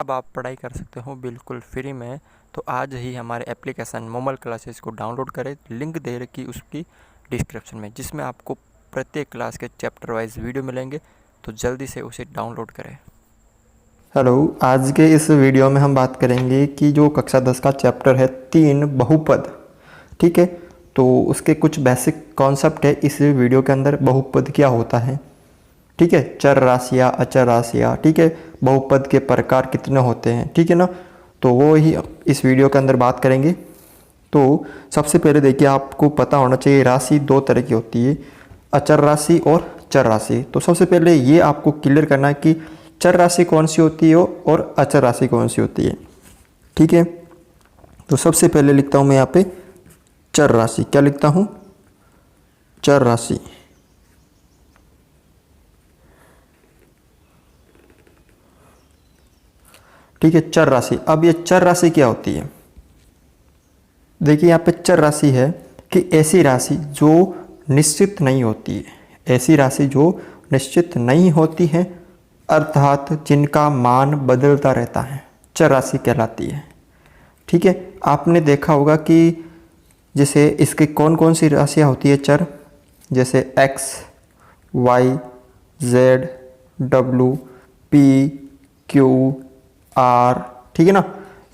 अब आप पढ़ाई कर सकते हो बिल्कुल फ्री में। तो आज ही हमारे एप्लीकेशन मोमल क्लासेस को डाउनलोड करें। लिंक दे रखी उसकी डिस्क्रिप्शन में, जिसमें आपको प्रत्येक क्लास के चैप्टर वाइज वीडियो मिलेंगे। तो जल्दी से उसे डाउनलोड करें। हेलो, आज के इस वीडियो में हम बात करेंगे कि जो कक्षा 10 का चैप्टर है 3 बहुपद। ठीक है, तो उसके कुछ बेसिक कॉन्सेप्ट है इस वीडियो के अंदर। बहुपद क्या होता है, ठीक है, चर राशियाँ, अचर राशियाँ, ठीक है, बहुपद के प्रकार कितने होते हैं, ठीक है ना। तो वो ही इस वीडियो के अंदर बात करेंगे। तो सबसे पहले देखिए, आपको पता होना चाहिए राशि दो तरह की होती है, अचर राशि और चर राशि। तो सबसे पहले ये आपको क्लियर करना है कि चर राशि कौन सी होती है और अचर राशि कौन सी होती है। ठीक है, तो सबसे पहले लिखता हूँ मैं यहाँ पे चर राशि। क्या लिखता हूँ? चर राशि। ठीक है, चर राशि। अब ये चर राशि क्या होती है? देखिए यहाँ पे चर राशि है कि ऐसी राशि जो निश्चित नहीं होती है, ऐसी राशि जो निश्चित नहीं होती है, अर्थात जिनका मान बदलता रहता है, चर राशि कहलाती है। ठीक है, आपने देखा होगा कि जैसे इसके कौन कौन सी राशियाँ होती है चर, जैसे x, y, z, w, p, q, r, ठीक है ना।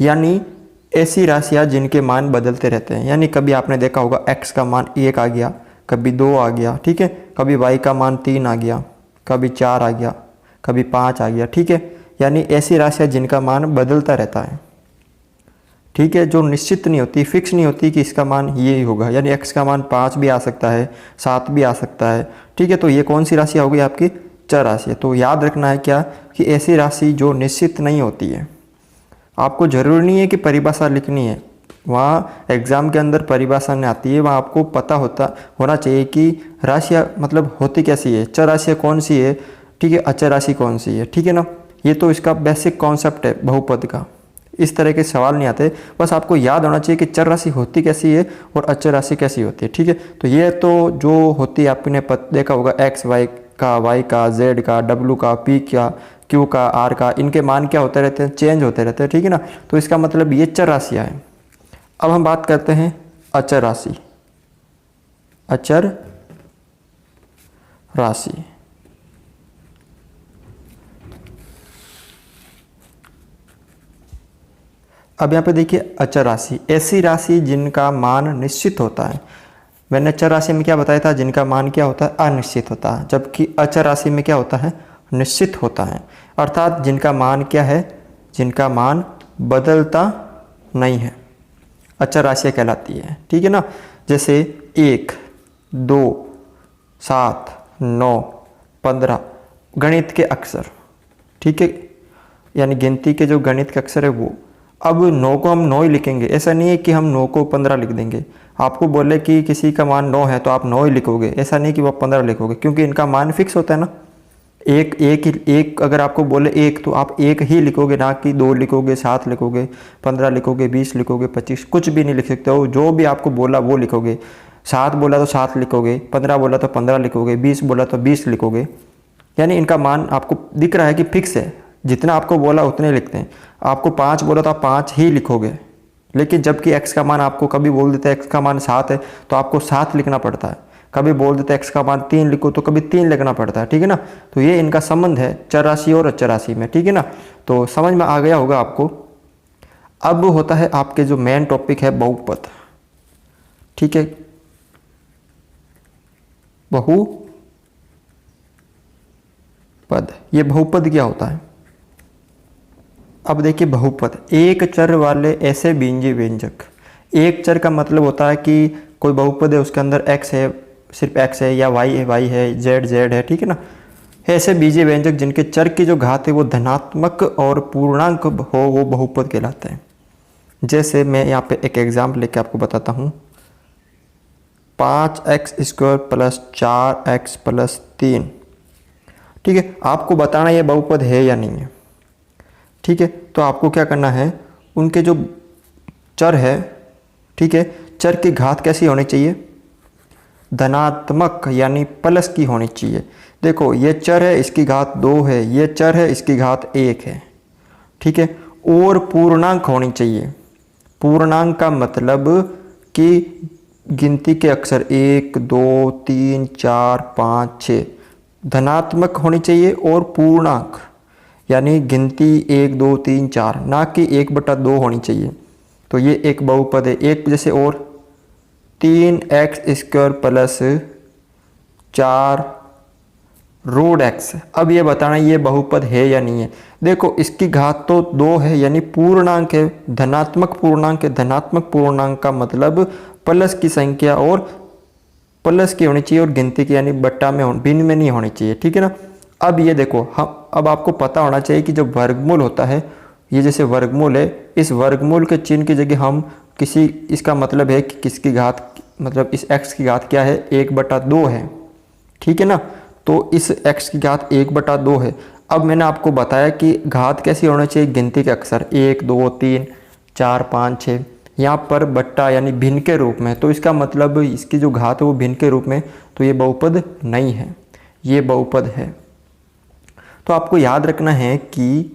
यानी ऐसी राशियाँ जिनके मान बदलते रहते हैं। यानी कभी आपने देखा होगा x का मान 1 आ गया, कभी 2 आ गया, ठीक है, कभी y का मान 3 आ गया, कभी 4 आ गया, कभी 5 आ गया। ठीक है, यानी ऐसी राशियाँ जिनका मान बदलता रहता है। ठीक है, जो निश्चित नहीं होती, फिक्स नहीं होती कि इसका मान ये ही होगा। यानी x का मान 5 भी आ सकता है, 7 भी आ सकता है। ठीक है, तो ये कौन सी राशि होगी? आपकी चर राशि है। तो याद रखना है क्या कि ऐसी राशि जो निश्चित नहीं होती है। आपको जरूरी नहीं है कि परिभाषा लिखनी है, वहाँ एग्ज़ाम के अंदर परिभाषा नहीं आती है, वहाँ आपको पता होना चाहिए कि राशियाँ मतलब होती कैसी है, चर राशियाँ कौन सी है, ठीक है, अचर राशि कौन सी है। ठीक है ना, ये तो इसका बेसिक कॉन्सेप्ट है बहुपद का। इस तरह के सवाल नहीं आते, बस आपको याद होना चाहिए कि चर राशि होती कैसी है और अचर राशि कैसी होती है। ठीक है, तो ये तो जो होती है आपने देखा होगा एक्स वाई का, वाई का, जेड का, डब्लू का, पी का, क्यू का, आर का, इनके मान क्या होते रहते हैं? चेंज होते रहते हैं। ठीक है ना, तो इसका मतलब ये चर राशियाँ हैं। अब हम बात करते हैं अचर राशि। अचर राशि, अब यहाँ पे देखिए अचर राशि, ऐसी राशि जिनका मान निश्चित होता है। मैंने चर राशि में क्या बताया था? जिनका मान क्या होता है? अनिश्चित होता है। जबकि अचर राशि में क्या होता है? निश्चित होता है। अर्थात जिनका मान क्या है? जिनका मान बदलता नहीं है, अचर राशियाँ कहलाती है। ठीक है ना, जैसे 1, 2, 7, 9, 15 गणित के अक्षर। ठीक है, यानी गिनती के जो गणित के अक्षर है वो। अब 9 को हम 9 ही लिखेंगे, ऐसा नहीं है कि हम 9 को 15 लिख देंगे। आपको बोले कि किसी का मान 9 है तो आप 9 ही लिखोगे, ऐसा नहीं कि वो 15 लिखोगे, क्योंकि इनका मान फिक्स होता है ना। एक अगर आपको बोले 1 तो आप 1 ही लिखोगे, ना कि 2 लिखोगे, 7 लिखोगे, 15 लिखोगे, 20 लिखोगे, 25 कुछ भी नहीं लिख सकते हो। जो भी आपको बोला वो लिखोगे। 7 बोला तो 7 लिखोगे, 15 बोला तो 15 लिखोगे, 20 बोला तो 20 लिखोगे। यानी इनका मान आपको दिख रहा है कि फिक्स है, जितना आपको बोला उतने लिखते हैं। आपको 5 बोला तो आप 5 ही लिखोगे। लेकिन जबकि x का मान आपको कभी बोल देता है x का मान 7 है तो आपको 7 लिखना पड़ता है। कभी बोल देता है x का मान 3 लिखो तो कभी 3 लिखना पड़ता है। ठीक है ना, तो ये इनका संबंध है चर राशि और अचर राशि में। ठीक है ना, तो समझ में आ गया होगा आपको। अब होता है आपके जो मेन टॉपिक है बहुपद। ठीक है, बहुपद, ये बहुपद क्या होता है? अब देखिए बहुपद, एक चर वाले ऐसे बीजीय व्यंजक। एक चर का मतलब होता है कि कोई बहुपद है, उसके अंदर x है, सिर्फ x है, या y है, y है, z है। ठीक है ना, ऐसे बीजीय व्यंजक जिनके चर की जो घात है वो धनात्मक और पूर्णांक हो, वो बहुपद कहलाते हैं। जैसे मैं यहाँ पे एक एग्जाम्पल लेके आपको बताता हूँ। 5x² + 4x + 3। ठीक है, आपको बताना ये बहुपद है या नहीं है। ठीक है, तो आपको क्या करना है, उनके जो चर है, ठीक है, चर की घात कैसी होनी चाहिए? धनात्मक, यानी प्लस की होनी चाहिए। देखो ये चर है, इसकी घात 2 है, ये चर है, इसकी घात 1 है। ठीक है, और पूर्णांक होनी चाहिए। पूर्णांक का मतलब कि गिनती के अक्षर 1 2 3 4 5 6 धनात्मक होनी चाहिए और पूर्णांक यानी गिनती 1 2 3 4 ना कि 1/2 होनी चाहिए। तो ये एक बहुपद है। एक जैसे और 3x² प्लस 4 रूट x। अब ये बताना ये बहुपद है या नहीं है। देखो इसकी घात तो 2 है यानी पूर्णांक है, धनात्मक पूर्णांक है। धनात्मक पूर्णांक का मतलब प्लस की संख्या और प्लस की होनी चाहिए और गिनती की यानी बट्टा में भिन्न में नहीं होनी चाहिए, ठीक है ना। अब ये देखो हम अब आपको पता होना चाहिए कि जो वर्गमूल होता है, ये जैसे वर्गमूल है, इस वर्गमूल के चिन्ह की जगह हम किसी, इसका मतलब है कि किसकी घात, मतलब इस x की घात क्या है 1/2 है, ठीक है ना। तो इस x की घात 1/2 है। अब मैंने आपको बताया कि घात कैसी होनी चाहिए, गिनती के अक्षर 1 2 3 4 5 6 यहाँ पर बट्टा यानी भिन्न के रूप में। तो इसका मतलब इसकी जो घात है वो भिन्न के रूप में, तो ये बहुपद नहीं है, ये बहुपद है। तो आपको याद रखना है कि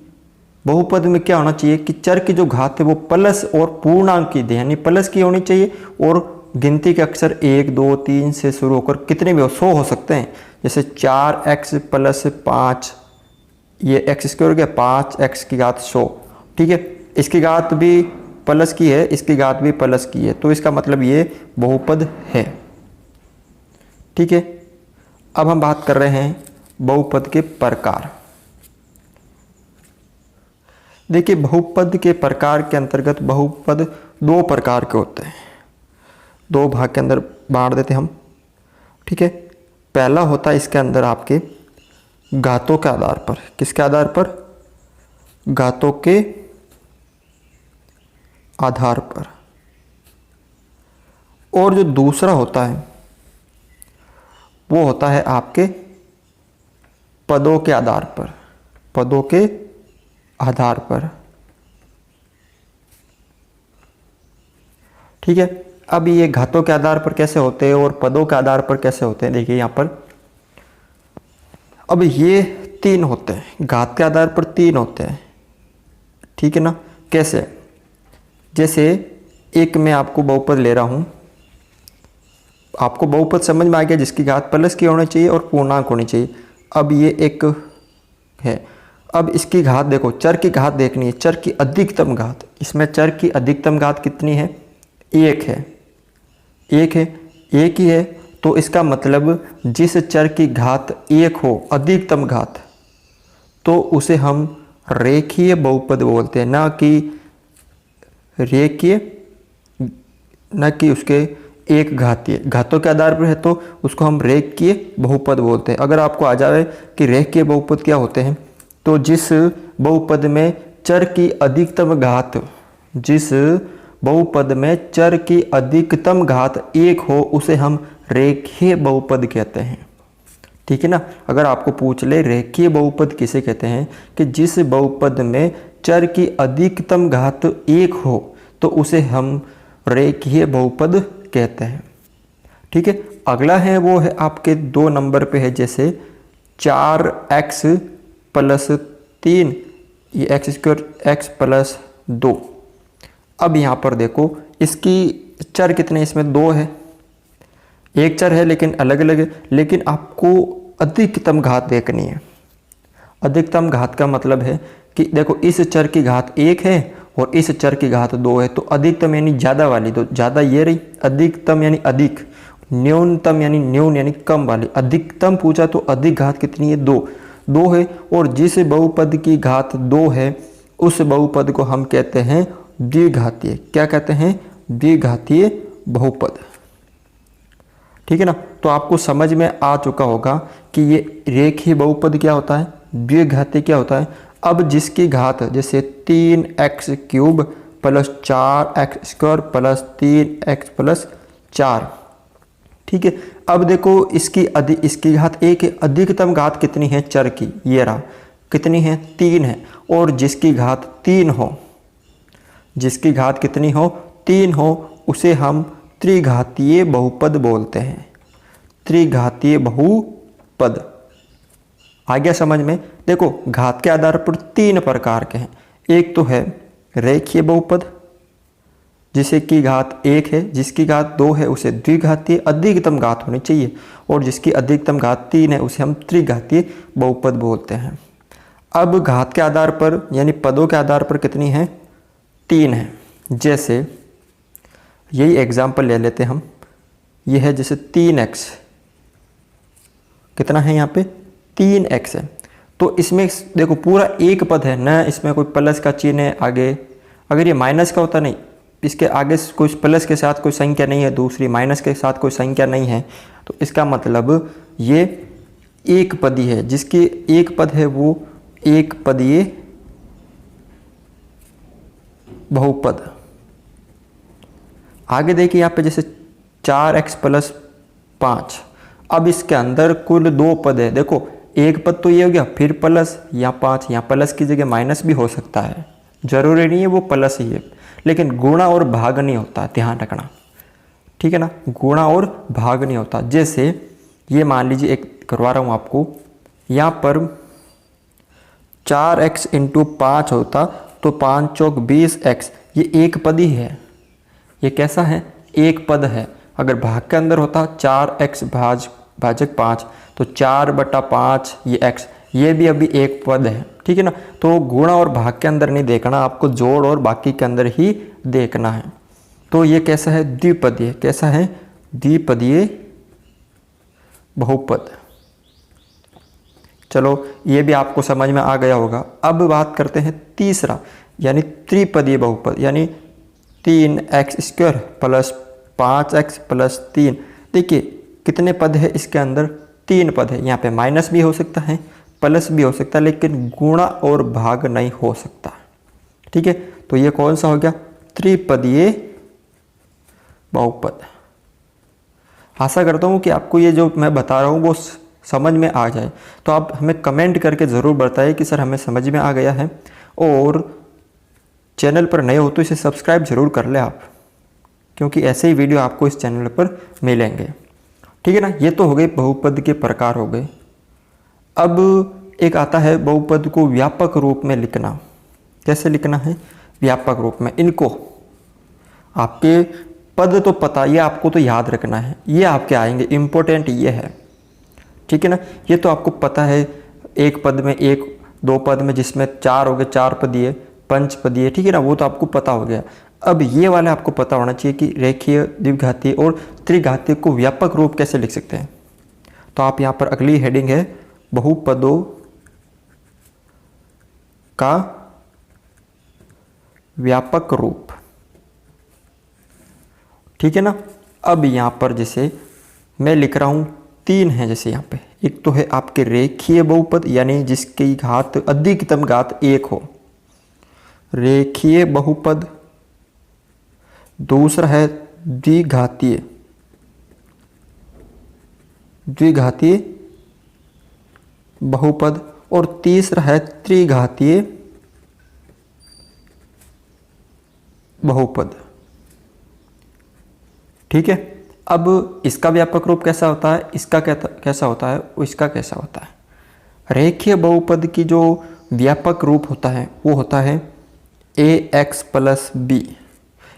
बहुपद में क्या होना चाहिए कि चर की जो घात है वो प्लस और पूर्णांक की दे, यानी प्लस की होनी चाहिए और गिनती के अक्षर 1 2 3 से शुरू होकर कितने भी हो 100 हो सकते हैं। जैसे 4x प्लस 5, ये x² हो गया, 5x की घात 100, ठीक है। इसकी घात भी प्लस की है, इसकी घात भी प्लस की है, तो इसका मतलब ये बहुपद है, ठीक है। अब हम बात कर रहे हैं बहुपद के प्रकार। देखिए बहुपद के प्रकार के अंतर्गत बहुपद 2 प्रकार के होते हैं, 2 भाग के अंदर बांट देते हम, ठीक है। पहला होता है इसके अंदर आपके घातों के आधार पर। किसके आधार पर? घातों के आधार पर। और जो दूसरा होता है वो होता है आपके पदों के आधार पर, पदों के आधार पर, ठीक है। अब ये घातों के आधार पर कैसे होते हैं और पदों के आधार पर कैसे होते हैं, देखिए यहाँ पर अब ये 3 होते हैं, घात के आधार पर 3 होते हैं, ठीक है ना। कैसे? जैसे एक मैं आपको बहुपद ले रहा हूँ, आपको बहुपद समझ में आ गया जिसकी घात प्लस की होनी चाहिए और पूर्णांक होनी चाहिए। अब ये एक है, अब इसकी घात देखो, चर की घात देखनी है, चर की अधिकतम घात। इसमें चर की अधिकतम घात कितनी है? 1 है, 1 है, 1 ही है। तो इसका मतलब जिस चर की घात 1 हो, अधिकतम घात, तो उसे हम रेखीय बहुपद बोलते हैं, ना कि रेखीय, न कि उसके एक घातीय। घातों के आधार पर है तो उसको हम रेखीय बहुपद बोलते हैं। अगर आपको आ जाए कि रेखीय बहुपद क्या होते हैं, तो जिस बहुपद में चर की अधिकतम घात, जिस बहुपद में चर की अधिकतम घात 1 हो, उसे हम रेखीय बहुपद कहते हैं, ठीक है ना। अगर आपको पूछ ले रेखीय बहुपद किसे कहते हैं, कि जिस बहुपद में चर की अधिकतम घात 1 हो, तो उसे हम रेखीय बहुपद कहते हैं, ठीक है। अगला है वो है आपके 2 नंबर पे है, जैसे 4x प्लस 3, ये x² x प्लस 2। अब यहाँ पर देखो इसकी चर कितने, इसमें 2 है, एक चर है लेकिन अलग अलग है, लेकिन आपको अधिकतम घात देखनी है। अधिकतम घात का मतलब है कि देखो इस चर की घात 1 है और इस चर की घात 2 है, तो अधिकतम यानी ज़्यादा वाली, तो ज़्यादा ये रही, अधिकतम यानी अधिक, न्यूनतम यानी न्यून यानी कम वाली। अधिकतम पूछा तो अधिक घात कितनी है? 2 है। और जिस बहुपद की घात 2 है उस बहुपद को हम कहते हैं द्विघातीय। क्या कहते हैं? द्विघातीय बहुपद, ठीक है ना। तो आपको समझ में आ चुका होगा कि ये रेखीय बहुपद क्या होता है, द्विघातीय क्या होता है। अब जिसकी घात जैसे 3x³ plus 4x² plus 3x plus 4, ठीक है। अब देखो इसकी घात 1 है, अधिकतम घात कितनी है चर की, ये रहा, कितनी है? 3 है। और जिसकी घात 3 हो, जिसकी घात कितनी हो? 3 हो, उसे हम त्रिघातीय बहुपद बोलते हैं, त्रिघातीय बहुपद। आ गया समझ में? देखो घात के आधार पर 3 प्रकार के हैं, एक तो है रेखीय बहुपद जिसे की घात 1 है, जिसकी घात 2 है उसे द्विघातीय अधिकतम घात होनी चाहिए, और जिसकी अधिकतम घात 3 है उसे हम त्रिघातीय बहुपद बोलते हैं। अब घात के आधार पर यानी पदों के आधार पर कितनी है? 3 है। जैसे यही एग्जाम्पल ले लेते हम, यह है जैसे 3x, कितना है यहाँ पे? 3x है। तो इसमें देखो पूरा एक पद है ना, इसमें कोई प्लस का चिन्ह है आगे। अगर ये माइनस का होता, नहीं, इसके आगे कोई प्लस के साथ कोई संख्या नहीं है, दूसरी माइनस के साथ कोई संख्या नहीं है, तो इसका मतलब ये एक पदी है। जिसकी एक पद है वो एक पदीय बहुपद। आगे देखिए यहाँ पे जैसे 4x + 5, अब इसके अंदर कुल 2 पद है। देखो एक पद तो ये हो गया, फिर प्लस या 5, यहाँ प्लस की जगह माइनस भी हो सकता है, जरूरी नहीं है वो प्लस ही है, लेकिन गुणा और भाग नहीं होता, ध्यान रखना, ठीक है ना, गुणा और भाग नहीं होता। जैसे ये मान लीजिए, एक करवा रहा हूँ आपको, यहाँ पर 4x × 5 होता तो 5 चौक 20x, ये एक पद ही है, ये कैसा है? एक पद है। अगर भाग के अंदर होता 4x भाजक 5 तो 4/5 ये x, ये भी अभी एक पद है, ठीक है ना। तो गुणा और भाग के अंदर नहीं देखना, आपको जोड़ और बाकी के अंदर ही देखना है। तो ये कैसा है? द्विपदीय। कैसा है? द्विपदीय बहुपद। चलो ये भी आपको समझ में आ गया होगा। अब बात करते हैं तीसरा, यानी त्रिपदीय बहुपद, यानी 3x² + 5x + 3। देखिए कितने पद है इसके अंदर? 3 पद है। यहाँ पे माइनस भी हो सकता है, प्लस भी हो सकता है, लेकिन गुणा और भाग नहीं हो सकता, ठीक है। तो ये कौन सा हो गया? त्रिपदीय बहुपद। आशा करता हूँ कि आपको ये जो मैं बता रहा हूँ वो समझ में आ जाए। तो आप हमें कमेंट करके ज़रूर बताइए कि सर हमें समझ में आ गया है, और चैनल पर नए हो तो इसे सब्सक्राइब ज़रूर कर ले आप, क्योंकि ऐसे ही वीडियो आपको इस चैनल पर मिलेंगे, ठीक है ना। ये तो हो गए बहुपद के प्रकार हो गए। अब एक आता है बहुपद को व्यापक रूप में लिखना। कैसे लिखना है? व्यापक रूप में। इनको आपके पद तो पता, ये आपको तो याद रखना है, ये आपके आएंगे, इम्पोर्टेंट ये है, ठीक है ना। ये तो आपको पता है, एक पद में, एक 2 पद में जिसमें 4 हो गए, 4 पदीय, पंचपदीय, ठीक है ना, वो तो आपको पता हो गया। अब ये वाला आपको पता होना चाहिए कि रेखीय, द्विघातीय और त्रिघातीय को व्यापक रूप कैसे लिख सकते हैं। तो आप यहाँ पर अगली हेडिंग है बहुपदों का व्यापक रूप, ठीक है ना। अब यहाँ पर जैसे मैं लिख रहा हूँ 3 है, जैसे यहाँ पे एक तो है आपके रेखीय बहुपद, यानी जिसकी घात अधिकतम घात 1 हो, रेखीय बहुपद। दूसरा है द्विघातीय, द्विघातीय बहुपद, और तीसरा है त्रिघातीय बहुपद, ठीक है। अब इसका व्यापक रूप कैसा होता है, इसका कैसा होता है, इसका कैसा होता है। रेखीय बहुपद की जो व्यापक रूप होता है वो होता है ax + b,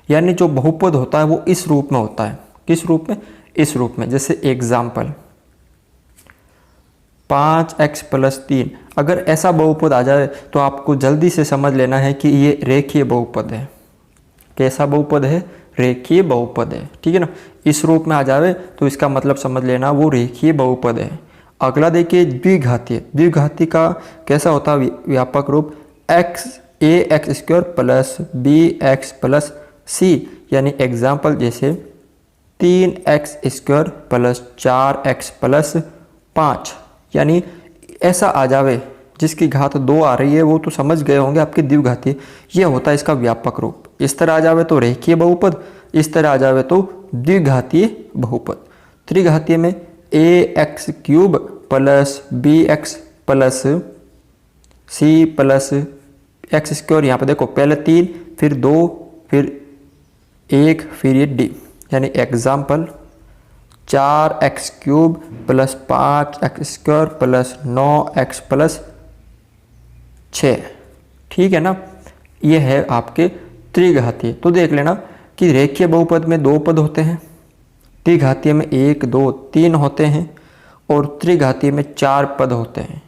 यानी जो बहुपद होता है वो इस रूप में होता है। किस रूप में? इस रूप में। जैसे एग्जाम्पल 5x + 3, अगर ऐसा बहुपद आ जाए तो आपको जल्दी से समझ लेना है कि ये रेखीय बहुपद है। कैसा बहुपद है? रेखीय बहुपद है, ठीक है ना। इस रूप में आ जाए तो इसका मतलब समझ लेना वो रेखीय बहुपद है। अगला देखिए द्विघातीय। द्विघातीय का कैसा होता है व्यापक रूप? ax² + bx + c, यानी एग्जाम्पल जैसे 3x² + 4x + 5, यानी ऐसा आ जावे जिसकी घात 2 आ रही है, वो तो समझ गए होंगे आपके द्विघातीय। ये होता है इसका व्यापक रूप। इस तरह आ जावे तो रेखीय बहुपद, इस तरह आ जावे तो द्विघातीय बहुपद। त्रिघातीय में ax³ + bx + c + x², यहाँ पे देखो पहले 3, फिर 2, फिर 1, फिर ये d, यानी एग्जाम्पल 4x³ + 5x² + 9x + 6, ठीक है ना। ये है आपके त्रिघातीय। तो देख लेना कि रेखीय बहुपद में 2 पद होते हैं, द्विघातीय में 1 2 3 होते हैं और त्रिघातीय में 4 पद होते हैं।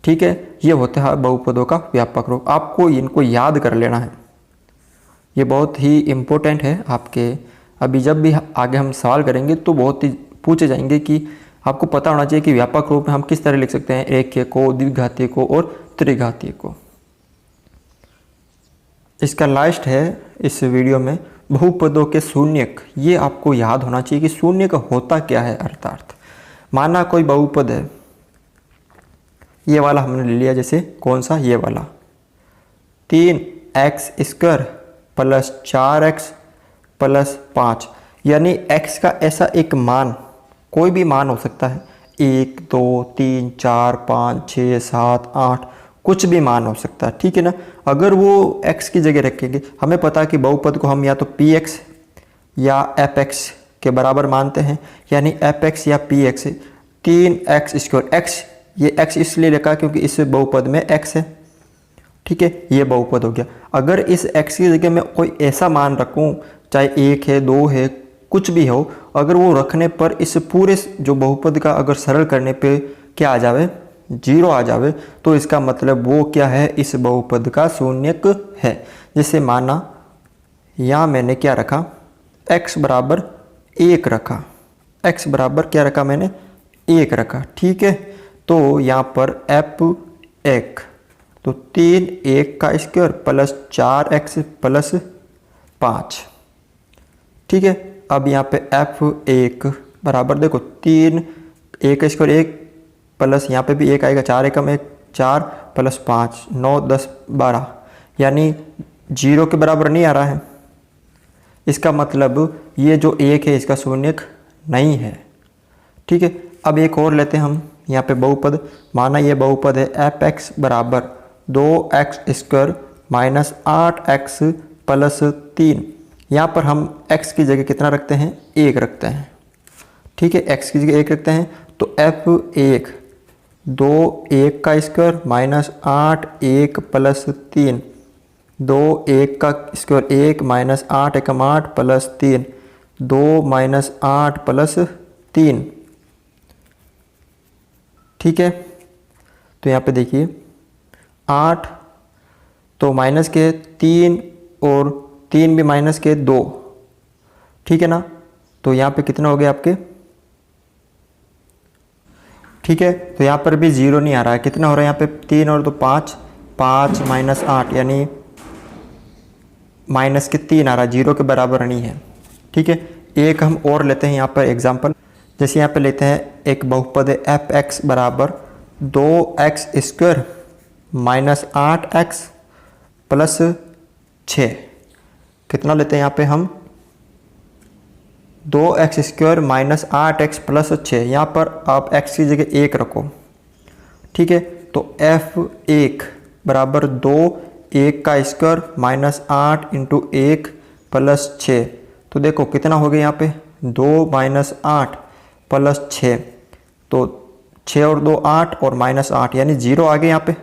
ठीक है, ये होता है बहुपदों का व्यापक रूप। आपको इनको याद कर लेना है, ये बहुत ही इम्पोर्टेंट है आपके। अभी जब भी आगे हम सवाल करेंगे तो बहुत ही पूछे जाएंगे कि आपको पता होना चाहिए कि व्यापक रूप में हम किस तरह लिख सकते हैं रेखीय को, द्विघातीय को और त्रिघातीय को। इसका लास्ट है इस वीडियो में बहुपदों के शून्यक। ये आपको याद होना चाहिए कि शून्यक होता क्या है। अर्थात माना कोई बहुपद है, ये वाला हमने ले लिया, जैसे कौन सा, ये वाला 3x² प्लस 4x प्लस 5, यानी x का ऐसा एक मान, कोई भी मान हो सकता है, 1 2 3 4 5 6 7 8, कुछ भी मान हो सकता है। ठीक है ना। अगर वो x की जगह रखेंगे, हमें पता है कि बहुपद को हम या तो px या fx के बराबर मानते हैं, यानी fx या px 3x²। x ये x इसलिए लिखा क्योंकि इस बहुपद में x है। ठीक है, ये बहुपद हो गया। अगर इस x की जगह मैं कोई ऐसा मान रखूं, चाहे 1 है 2 है कुछ भी हो, अगर वो रखने पर इस पूरे जो बहुपद का अगर सरल करने पे क्या आ जावे, 0 आ जावे, तो इसका मतलब वो क्या है, इस बहुपद का शून्यक है। जैसे माना यहाँ मैंने क्या रखा, x बराबर 1 रखा, x बराबर क्या रखा मैंने, 1 रखा। ठीक है, तो यहाँ पर f1 तो 3x² प्लस 4x प्लस 5। ठीक है, अब यहाँ पे f1 बराबर देखो 3x² 1 प्लस यहाँ पे भी 1 आएगा, 4 एकम 1 4 प्लस 5 9 10 12, यानी 0 के बराबर नहीं आ रहा है। इसका मतलब ये जो 1 है इसका शून्यक नहीं है। ठीक है, अब एक और लेते हैं हम यहाँ पे बहुपद। माना ये बहुपद है f(x) बराबर 2x² माइनस 8x प्लस 3। यहाँ पर हम x की जगह कितना रखते हैं, 1 रखते हैं। ठीक है, x की जगह 1 रखते हैं, तो f1 2 1² माइनस 8 1 प्लस 3, 2 1² 1 माइनस 8 एकम 8 प्लस 3, 2 माइनस 8 प्लस 3। ठीक है, तो यहाँ पे देखिए 8 तो माइनस के 3 और 3 भी माइनस के 2। ठीक है ना, तो यहाँ पे कितना हो गया आपके। ठीक है, तो यहाँ पर भी 0 नहीं आ रहा है, कितना हो रहा है यहाँ पे 3 और 2 5, 5 माइनस 8 यानी माइनस के 3 आ रहा है, 0 के बराबर नहीं है। ठीक है, एक हम और लेते हैं यहाँ पर एग्जाम्पल। जैसे यहाँ पे लेते हैं एक बहुपद है f(x) बराबर 2x² माइनस 8x प्लस 6। कितना लेते हैं यहाँ पे हम, 2x² माइनस 8x प्लस 6। यहाँ पर आप x की जगह 1 रखो। ठीक है, तो f1 बराबर 2 1² माइनस 8 इंटू 1 प्लस 6। तो देखो कितना हो गया यहाँ पे 2 माइनस 8 प्लस 6, तो 6 और 2 8 और माइनस 8 यानी 0 आ गया यहाँ पे।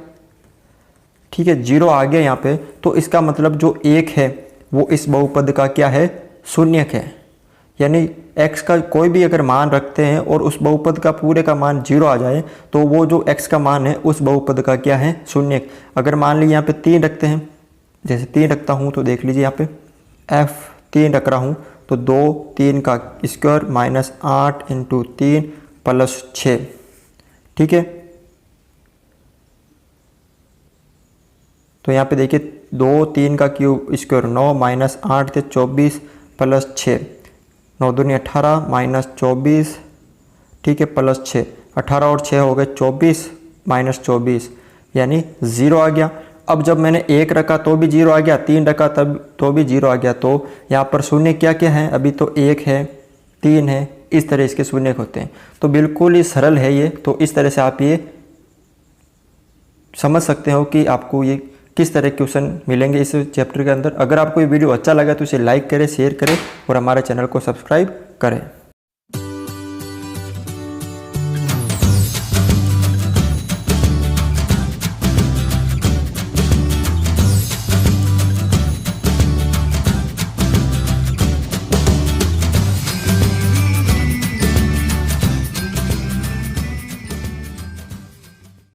ठीक है, 0 आ गया यहाँ पे, तो इसका मतलब जो 1 है वो इस बहुपद का क्या है, शून्यक है। यानी x का कोई भी अगर मान रखते हैं और उस बहुपद का पूरे का मान 0 आ जाए, तो वो जो x का मान है उस बहुपद का क्या है, शून्यक। अगर मान लीजिए यहाँ पे 3 रखते हैं, जैसे 3 रखता हूँ तो देख लीजिए यहाँ पे f3 रख रहा हूँ, तो 2 3 का स्क्वायर माइनस 8 इंटू 3 प्लस 6। ठीक है, तो यहाँ पे देखिए 2 3 का क्यूब स्क्वायर 9 माइनस 8 थे 24 प्लस 6, 9 दूनी 18 माइनस 24। ठीक है, प्लस 6, 18 और 6 हो गए 24 माइनस 24 यानी 0 आ गया। अब जब मैंने 1 रखा तो भी 0 आ गया, 3 रखा तब तो भी 0 आ गया। तो यहाँ पर शून्य क्या क्या है, अभी तो 1 है 3 है, इस तरह इसके शून्य होते हैं। तो बिल्कुल ही सरल है ये। तो इस तरह से आप ये समझ सकते हो कि आपको ये किस तरह के क्वेश्चन मिलेंगे इस चैप्टर के अंदर। अगर आपको ये वीडियो अच्छा लगा तो इसे लाइक करें, शेयर करें और हमारे चैनल को सब्सक्राइब करें।